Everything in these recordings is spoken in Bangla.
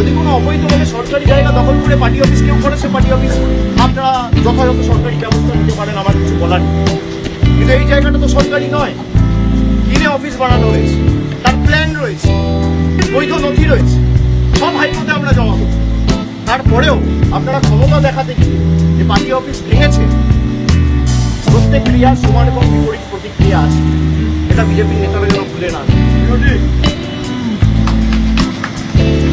যদি কোনো অবৈধভাবে সরকারি জায়গা দখল করে পার্টি অফিস কেউ করেছে, পার্টি অফিস আপনারা যথাযথ সরকারি ব্যবস্থা নিতে পারেন, আমার কিছু বলার নেই। কিন্তু এই জায়গাটা তো সরকারি নয়, কিনে অফিস বানানো হয়েছে, তার প্ল্যান রয়েছে, বৈধ নথি রয়েছে, সব হাইকোর্টে আমরা জমা করব। তারপরেও আপনারা ক্ষমতা দেখাতে গিয়ে যে পার্টি অফিস ভেঙেছে, প্রত্যেক ক্রিয়ার সমান এবং বিপরীত প্রতিক্রিয়া আছে, এটা বিজেপির নেতারা যেন ভুলে না যায়।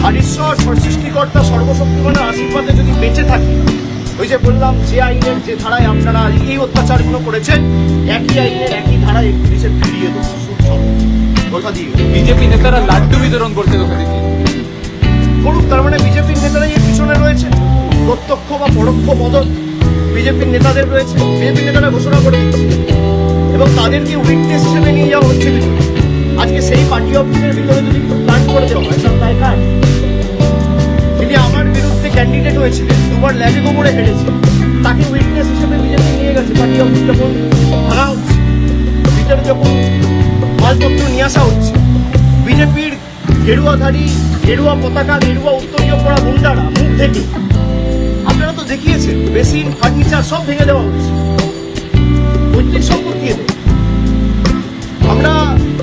আর ঈশ্বর সৃষ্টিকর্তা সর্বশক্তিমানের আশীর্বাদে যদি বেঁচে থাকি, ওই যে বললাম যে আইনের যে ধারায় আপনারা এই অত্যাচারগুলো করেছেন, একই আইনের একই ধারায় 31-এ ফিরিয়ে দেবো। কথা দিয়ে বিজেপি নেতারা লাড্ডু বিতরণ করতে তোকে দেখি করুক, তার মানে বিজেপির নেতারাই এর পিছনে রয়েছে, প্রত্যক্ষ বা পরোক্ষ মদত বিজেপির নেতাদের রয়েছে। বিজেপির নেতারা ঘোষণা করে দিচ্ছে এবং তাদেরকে উইটনেস হিসেবে নিয়ে যাওয়া হচ্ছে ভিতরে। আজকে সেই পার্টি অফিসের ভিতরে যদি প্ল্যান করে দেওয়া হয়, তার দায় কার? তিনি আমার বিরুদ্ধে ক্যান্ডিডেট হয়েছিলেন, দুবার ল্যাবে গোবরে হেরেছে, তাকে উইটনেস হিসেবে বিজেপি নিয়ে গেছে। পার্টি অফিস যখন ভাঙা হচ্ছে, ভিতরে যখন মালপত্র নিয়ে আসা হচ্ছে, বিজেপির গেরুয়াধারী, গেরুয়া পতাকা, গেরুয়া উত্তরীয় পড়া গুন্ডারা মুখ থেকে, আপনারা তো দেখিয়েছেন, বেসিন, ফার্নিচার সব ভেঙে দেওয়া হচ্ছে, পৈতৃক সম্পত্তি এদের। আমরা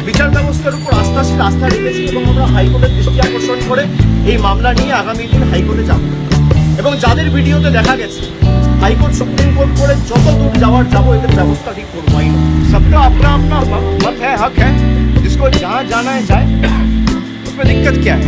বিচার ব্যবস্থার উপর আস্থা রেখেছি এবং আমরা হাইকোর্টের দৃষ্টি আকর্ষণ করে এই মামলা নিয়ে আগামী দিন হাইকোর্টে যাব। এবং যাদের ভিডিওতে দেখা গেছে হাইকোর্ট সুপ্রিম কোর্ট করে যত দূর যাবো, এদের ব্যবস্থা ঠিক করবো। सबका अपना अपना मत है, हक है, जिसको जहाँ जाना है जाए, उसमें दिक्कत क्या है?